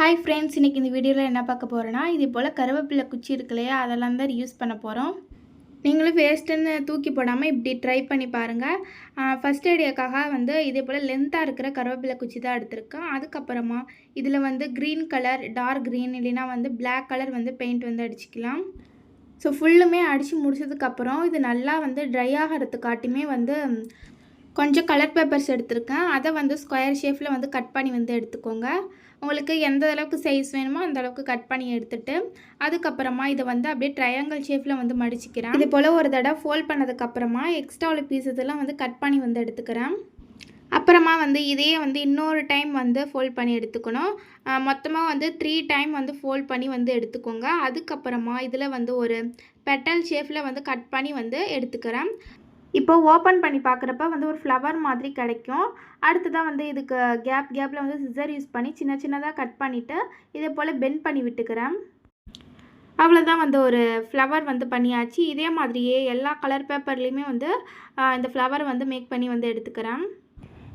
Hi friends, இன்றைக்கி இந்த வீடியோவில் என்ன பார்க்க போகிறோன்னா, இதே போல் கருவேப்பிலை குச்சி இருக்கு இல்லையா, அதெல்லாம் தான் யூஸ் பண்ண போகிறோம். நீங்களும் வேஸ்ட்டுன்னு தூக்கி போடாமல் இப்படி ட்ரை பண்ணி பாருங்கள். ஃபஸ்ட் ஐடியாக்காக இதே போல் லென்த்தாக இருக்கிற கருவேப்பிலை குச்சி தான் எடுத்திருக்கேன். அதுக்கப்புறமா இதில் க்ரீன் கலர், டார்க் க்ரீன் இல்லைனா பிளாக் கலர் பெயிண்ட் அடிச்சிக்கலாம். ஸோ ஃபுல்லுமே அடித்து முடிச்சதுக்கப்புறம் இது நல்லா ட்ரை ஆகிறதுக்காட்டியுமே கொஞ்சம் கலர் பேப்பர்ஸ் எடுத்திருக்கேன். அதை ஸ்கொயர் ஷேப்பில் கட் பண்ணி எடுத்துக்கோங்க. உங்களுக்கு எந்த அளவுக்கு சைஸ் வேணுமோ அந்த அளவுக்கு கட் பண்ணி எடுத்துட்டு அதுக்கப்புறமா இதை அப்படியே ட்ரையாங்கிள் ஷேப்பில் மடிச்சிக்கிறேன். இது போல் ஒரு தடவை ஃபோல்ட் பண்ணதுக்கப்புறமா எக்ஸ்ட்ரா உள்ள பீசஸ் எல்லாம் கட் பண்ணி எடுத்துக்கிறேன். அப்புறமா இதையே இன்னொரு டைம் ஃபோல்ட் பண்ணி எடுத்துக்கணும். மொத்தமாக 3 டைம் ஃபோல்ட் பண்ணி எடுத்துக்கோங்க. அதுக்கப்புறமா இதில் ஒரு பெட்டல் ஷேப்பில் கட் பண்ணி எடுத்துக்கிறேன். இப்போ ஓப்பன் பண்ணி பார்க்குறப்ப ஒரு ஃப்ளவர் மாதிரி கிடைக்கும். அடுத்ததாக இதுக்கு கேப்பில் சிசர் யூஸ் பண்ணி சின்ன சின்னதாக கட் பண்ணிவிட்டு இதே போல் பெண்ட் பண்ணி விட்டுக்கிறேன். அவ்வளோதான் ஒரு ஃப்ளவர் பண்ணியாச்சு. இதே மாதிரியே எல்லா கலர் பேப்பர்லேயுமே இந்த ஃப்ளவர் மேக் பண்ணி எடுத்துக்கிறேன்.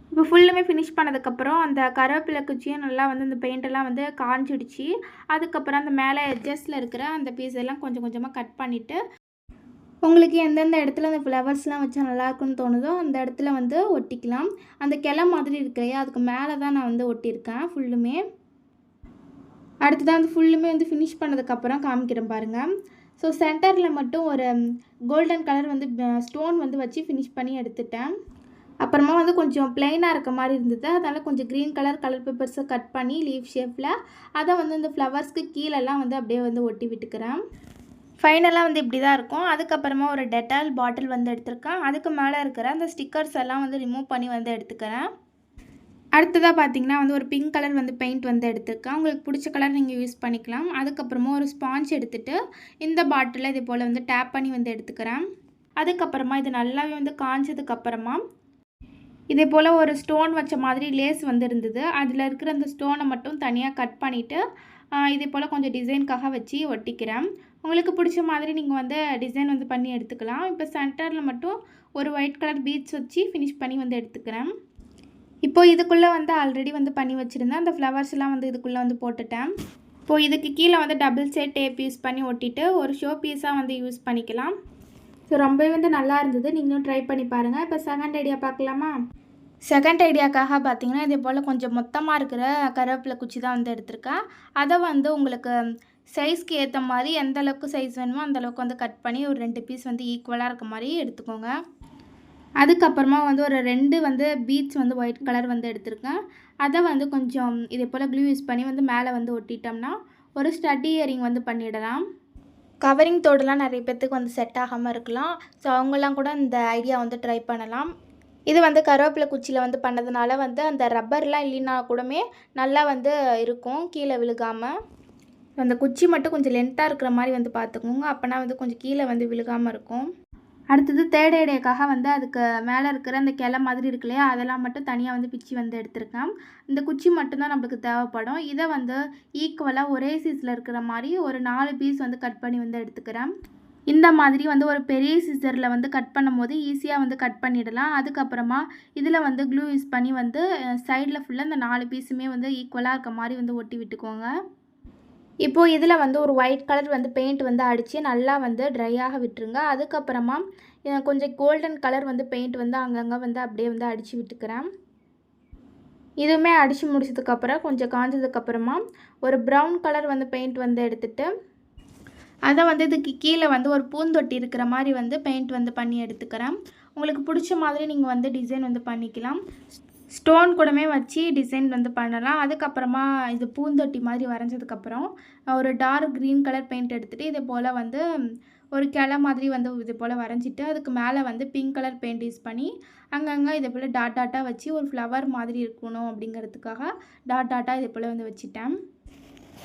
இப்போ ஃபுல்லுமே ஃபினிஷ் பண்ணதுக்கப்புறம் அந்த கருவேப்பிலை குச்சியும் நல்லா இந்த பெயிண்டெல்லாம் காஞ்சிடுச்சு. அதுக்கப்புறம் அந்த மேலே எட்ஜஸில் இருக்கிற அந்த பீஸ் எல்லாம் கொஞ்சம் கொஞ்சமாக கட் பண்ணிவிட்டு உங்களுக்கு எந்தெந்த இடத்துல அந்த ஃப்ளவர்ஸ்லாம் வச்சா நல்லாயிருக்குன்னு தோணுதோ அந்த இடத்துல ஒட்டிக்கலாம். அந்த கிளை மாதிரி இருக்கு இல்லையா, அதுக்கு மேலே தான் நான் ஒட்டியிருக்கேன் ஃபுல்லுமே. அடுத்ததான் ஃபுல்லுமே ஃபினிஷ் பண்ணதுக்கப்புறம் காமிக்கிறேன் பாருங்கள். ஸோ சென்டரில் மட்டும் ஒரு கோல்டன் கலர் ஸ்டோன் வச்சு ஃபினிஷ் பண்ணி எடுத்துட்டேன். அப்புறமா கொஞ்சம் பிளெயினாக இருக்க மாதிரி இருந்தது. அதனால் கொஞ்சம் க்ரீன் கலர் பேப்பர்ஸை கட் பண்ணி லீஃப் ஷேப்பில் அதை இந்த ஃப்ளவர்ஸ்க்கு கீழெல்லாம் அப்படியே ஒட்டி விட்டுக்கிறேன். ஃபைனலாக இப்படி தான் இருக்கும். அதுக்கப்புறமா ஒரு டெட்டால் பாட்டில் எடுத்திருக்கேன். அதுக்கு மேலே இருக்கிற அந்த ஸ்டிக்கர்ஸ் எல்லாம் ரிமூவ் பண்ணி எடுத்துக்கிறேன். அடுத்ததாக பார்த்தீங்கன்னா ஒரு பிங்க் கலர் பெயிண்ட் எடுத்திருக்கேன். உங்களுக்கு பிடிச்ச கலர் நீங்கள் யூஸ் பண்ணிக்கலாம். அதுக்கப்புறமா ஒரு ஸ்பாஞ்ச் எடுத்துகிட்டு இந்த பாட்டிலில் இதே போல் டேப் பண்ணி எடுத்துக்கிறேன். அதுக்கப்புறமா இது நல்லாவே காஞ்சதுக்கப்புறமா இதே போல் ஒரு ஸ்டோன் வச்ச மாதிரி லேஸ் இருந்தது. அதில் இருக்கிற அந்த ஸ்டோனை மட்டும் தனியாக கட் பண்ணிவிட்டு இதே போல் கொஞ்சம் டிசைனுக்காக வச்சு ஒட்டிக்கிறேன். உங்களுக்கு பிடிச்ச மாதிரி நீங்கள் டிசைன் பண்ணி எடுத்துக்கலாம். இப்போ சென்டரில் மட்டும் ஒரு ஒயிட் கலர் பீட்ஸ் வச்சு ஃபினிஷ் பண்ணி எடுத்துக்கிறேன். இப்போது இதுக்குள்ளே ஆல்ரெடி பண்ணி வச்சுருந்தேன். அந்த ஃப்ளவர்ஸ்லாம் இதுக்குள்ளே போட்டுட்டேன். இப்போது இதுக்கு கீழே டபுள் சைட் டேப் யூஸ் பண்ணி ஒட்டிட்டு ஒரு ஷோ பீஸாக யூஸ் பண்ணிக்கலாம். ஸோ ரொம்பவே நல்லா இருந்தது. நீங்களும் ட்ரை பண்ணி பாருங்கள். இப்போ செகண்ட் ஐடியா பார்க்கலாமா? செகண்ட் ஐடியாக்காக பார்த்தீங்கன்னா இதே போல் கொஞ்சம் மொத்தமாக இருக்கிற கருவேப்பிலை குச்சி தான் எடுத்திருக்கேன். அதை உங்களுக்கு சைஸ்க்கு ஏற்ற மாதிரி எந்த அளவுக்கு சைஸ் வேணுமோ அந்தளவுக்கு கட் பண்ணி ஒரு 2 பீஸ் ஈக்குவலாக இருக்க மாதிரி எடுத்துக்கோங்க. அதுக்கப்புறமா ஒரு 2 பீட்ஸ் ஒயிட் கலர் எடுத்திருக்கேன். அதை கொஞ்சம் இதே போல் க்ளூ யூஸ் பண்ணி மேலே ஒட்டிட்டோம்னா ஒரு ஸ்டட்டி இயரிங் பண்ணிடலாம். கவரிங் தோடுலாம் நிறைய பேர்த்துக்கு செட் ஆகாமல் இருக்கலாம். ஸோ அவங்கெல்லாம் கூட இந்த ஐடியா ட்ரை பண்ணலாம். இது கருவேப்பிலை குச்சியில் பண்ணதுனால அந்த ரப்பர்லாம் இல்லைன்னா கூடமே நல்லா இருக்கும், கீழே விழுகாமல். அந்த குச்சி மட்டும் கொஞ்சம் லென்த்தாக இருக்கிற மாதிரி பார்த்துக்கோங்க. அப்போனா கொஞ்சம் கீழே விழுகாமல் இருக்கும். அடுத்தது தேர்ட் ஐடியாக்காக அதுக்கு மேலே இருக்கிற அந்த கிளை மாதிரி இருக்கு இல்லையா, அதெல்லாம் மட்டும் தனியாக பிச்சு எடுத்திருக்கேன். இந்த குச்சி மட்டும்தான் நம்மளுக்கு தேவைப்படும். இதை ஈக்குவலாக ஒரே சைஸில் இருக்கிற மாதிரி ஒரு 4 பீஸ் கட் பண்ணி எடுத்துக்கிறேன். இந்த மாதிரி ஒரு பெரிய சிசரில் கட் பண்ணும்போது ஈஸியாக கட் பண்ணிடலாம். அதுக்கப்புறமா இதில் க்ளூ யூஸ் பண்ணி சைடில் ஃபுல்லாக இந்த 4 பீஸுமே ஈக்குவலாக இருக்க மாதிரி ஒட்டி விட்டுக்கோங்க. இப்போது இதில் ஒரு ஒயிட் கலர் பெயிண்ட் அடித்து நல்லா ட்ரையாக விட்டுருங்க. அதுக்கப்புறமா கொஞ்சம் கோல்டன் கலர் பெயிண்ட் அங்கங்கே அப்படியே அடித்து விட்டுக்கிறேன். இதுவுமே அடித்து முடிச்சதுக்கப்புறம் கொஞ்சம் காஞ்சதுக்கப்புறமா ஒரு ப்ரௌன் கலர் பெயிண்ட் எடுத்துகிட்டு அதை இதுக்கு கீழே ஒரு பூந்தொட்டி இருக்கிற மாதிரி பெயிண்ட் பண்ணி எடுத்துக்கிறேன். உங்களுக்கு பிடிச்ச மாதிரி நீங்கள் டிசைன் பண்ணிக்கலாம். ஸ்டோன் கூடமே வச்சு டிசைன் பண்ணலாம். அதுக்கப்புறமா இது பூந்தொட்டி மாதிரி வரைஞ்சதுக்கப்புறம் ஒரு டார்க் க்ரீன் கலர் பெயிண்ட் எடுத்துகிட்டு இதே போல் ஒரு கிளை மாதிரி இதே போல் வரைஞ்சிட்டு அதுக்கு மேலே பிங்க் கலர் பெயிண்ட் யூஸ் பண்ணி அங்கங்கே இதே போல் டாட்டாக வச்சு ஒரு ஃப்ளவர் மாதிரி இருக்கணும் அப்படிங்கிறதுக்காக டாட்டாக இதே போல் வச்சுட்டேன்.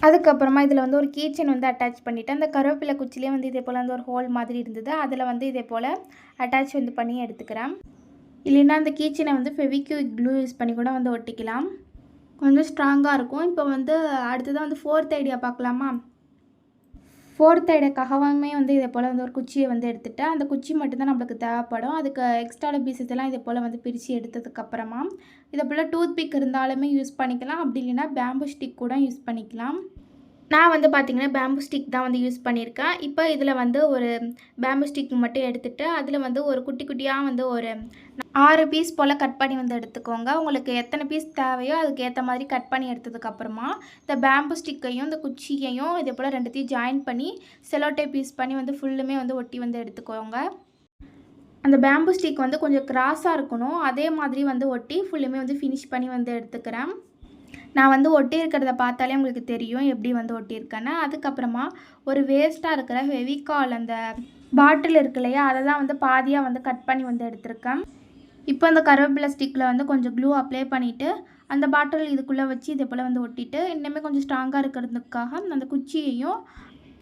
அதுக்கப்புறமா இதில் ஒரு கீச்சன் அட்டாச் பண்ணிவிட்டு அந்த கருவேப்பிலை குச்சிலே இதே போல் ஒரு ஹோல் மாதிரி இருந்தது. அதில் இதே போல் அட்டாச் பண்ணி எடுத்துக்கிறேன். இல்லைன்னா அந்த கீச்சனை ஃபெவிக்விக் க்ளூ யூஸ் பண்ணி கூட ஒட்டிக்கலாம். கொஞ்சம் ஸ்ட்ராங்காக இருக்கும். இப்போ அடுத்ததாக 4th ஐடியா பார்க்கலாமா? 4th ஐடியாக்காகவுமே வந்து இதே போல் வந்து ஒரு குச்சியை வந்து எடுத்துகிட்டு அந்த குச்சி மட்டும்தான் நம்மளுக்கு தேவைப்படும். அதுக்கு எக்ஸ்ட்ரா பீசஸ் எல்லாம் இதே போல் வந்து பிரித்து எடுத்ததுக்கப்புறமா இதே போல் டூத் பிக் இருந்தாலுமே யூஸ் பண்ணிக்கலாம். அப்படி இல்லைன்னா பேம்பு ஸ்டிக் கூட யூஸ் பண்ணிக்கலாம். நான் வந்து பார்த்திங்கன்னா பேம்பு ஸ்டிக் தான் வந்து யூஸ் பண்ணியிருக்கேன். இப்போ இதில் வந்து ஒரு பேம்பு ஸ்டிக் மட்டும் எடுத்துகிட்டு அதில் வந்து ஒரு குட்டி குட்டியாக வந்து ஒரு 6 பீஸ் போல் கட் பண்ணி வந்து எடுத்துக்கோங்க. உங்களுக்கு எத்தனை பீஸ் தேவையோ அதுக்கு ஏற்ற மாதிரி கட் பண்ணி எடுத்ததுக்கப்புறமா இந்த பேம்பு ஸ்டிக்கையும் இந்த குச்சியையும் இதே போல் ரெண்டுத்தையும் ஜாயின் பண்ணி செலோ டேப் யூஸ் பண்ணி வந்து ஃபுல்லுமே வந்து ஒட்டி வந்து எடுத்துக்கோங்க. அந்த பேம்பு ஸ்டிக் வந்து கொஞ்சம் கிராஸாக இருக்கணும். அதே மாதிரி வந்து ஒட்டி ஃபுல்லுமே வந்து ஃபினிஷ் பண்ணி வந்து எடுத்துக்கிறேன். நான் வந்து ஒட்டி இருக்கிறத பார்த்தாலே உங்களுக்கு தெரியும் எப்படி வந்து ஒட்டியிருக்கேன்னு. அதுக்கப்புறமா ஒரு வேஸ்ட்டாக இருக்கிற ஃபெவிகால் அந்த பாட்டில் இருக்கு இல்லையா, அதை தான் வந்து பாதியாக வந்து கட் பண்ணி வந்து எடுத்திருக்கேன். இப்போ அந்த கருவேப்பிலை ஸ்டிக்கில் வந்து கொஞ்சம் க்ளூ அப்ளை பண்ணிவிட்டு அந்த பாட்டில் இதுக்குள்ளே வச்சு இதே போல் வந்து ஒட்டிட்டு இன்னுமே கொஞ்சம் ஸ்ட்ராங்காக இருக்கிறதுக்காக அந்த குச்சியையும்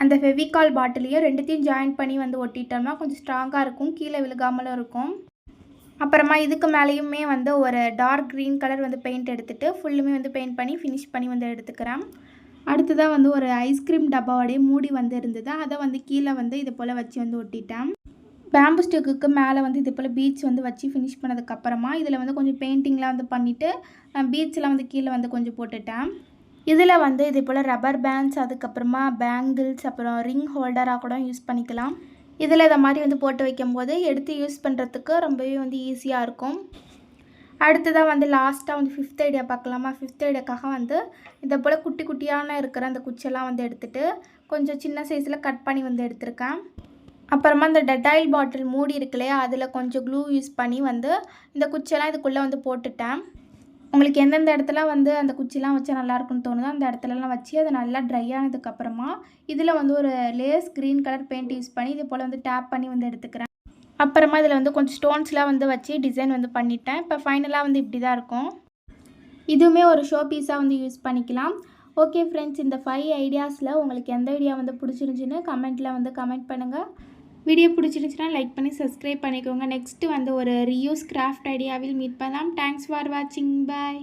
அந்த ஃபெவிகால் பாட்டிலையும் ரெண்டுத்தையும் ஜாயின் பண்ணி வந்து ஒட்டிட்டோம்னா கொஞ்சம் ஸ்ட்ராங்காக இருக்கும், கீழே விழுகாமலும் இருக்கும். அப்புறமா இதுக்கு மேலேயுமே வந்து ஒரு டார்க் க்ரீன் கலர் வந்து பெயிண்ட் எடுத்துகிட்டு ஃபுல்லுமே வந்து பெயிண்ட் பண்ணி ஃபினிஷ் பண்ணி வந்து எடுத்துக்கிறேன். அடுத்ததாக வந்து ஒரு ஐஸ்கிரீம் டப்பாவோடைய மூடி வந்து இருந்தது, அதை வந்து கீழே வந்து இது போல் வச்சு வந்து ஒட்டிட்டேன். பேம்பு ஸ்டிக்கு மேலே வந்து இது போல் பீட்ஸ் வந்து வச்சு ஃபினிஷ் பண்ணதுக்கப்புறமா இதில் வந்து கொஞ்சம் பெயிண்டிங்லாம் வந்து பண்ணிவிட்டு பீட்ஸ்லாம் வந்து கீழே வந்து கொஞ்சம் போட்டுட்டேன். இதில் வந்து இது போல் ரப்பர் பேண்ட்ஸ், அதுக்கப்புறமா பேங்கிள்ஸ், அப்புறம் ரிங் ஹோல்டராக கூட யூஸ் பண்ணிக்கலாம். இதில் இதை மாதிரி வந்து போட்டு வைக்கும்போது எடுத்து யூஸ் பண்ணுறதுக்கு ரொம்பவே வந்து ஈஸியாக இருக்கும். அடுத்ததாக வந்து லாஸ்ட்டாக வந்து 5th ஐடியா பார்க்கலாமா. 5th ஐடியாக்காக வந்து இதை போல் குட்டி குட்டியான இருக்கிற அந்த குச்சியெல்லாம் வந்து எடுத்துகிட்டு கொஞ்சம் சின்ன சைஸில் கட் பண்ணி வந்து எடுத்திருக்கேன். அப்புறமா இந்த டெட்டாயில் பாட்டில் மூடி இருக்கு இல்லையா, அதில் கொஞ்சம் க்ளூ யூஸ் பண்ணி வந்து இந்த குச்சியெல்லாம் இதுக்குள்ளே வந்து போட்டுட்டேன். உங்களுக்கு எந்தெந்த இடத்துல வந்து அந்த குச்சிலாம் வச்சா நல்லாயிருக்குன்னு தோணுதோ அந்த இடத்துலலாம் வச்சு அதை நல்லா ட்ரை ஆனதுக்கப்புறமா இதில் வந்து ஒரு லேஸ் க்ரீன் கலர் பெயிண்ட் யூஸ் பண்ணி இது போல் வந்து டேப் பண்ணி வந்து எடுத்துக்கிறேன். அப்புறமா இதில் வந்து கொஞ்சம் ஸ்டோன்ஸ்லாம் வந்து வச்சு டிசைன் வந்து பண்ணிட்டேன். இப்போ ஃபைனலாக வந்து இப்படி தான் இருக்கும். இதுவுமே ஒரு ஷோ பீஸாக வந்து யூஸ் பண்ணிக்கலாம். ஓகே ஃப்ரெண்ட்ஸ், இந்த 5 ஐடியாஸில் உங்களுக்கு எந்த ஐடியா வந்து பிடிச்சிருந்துச்சின்னு கமெண்ட்டில் வந்து கமெண்ட் பண்ணுங்கள். வீடியோ பிடிச்சிருந்துச்சுன்னா லைக் பண்ணி சப்ஸ்கிரைப் பண்ணிக்கோங்க. நெக்ஸ்ட்டு வந்து ஒரு ரீயூஸ் கிராஃப்ட் ஐடியாவில் மீட் பண்ணலாம். தேங்க்ஸ் ஃபார் வாட்சிங். பாய்.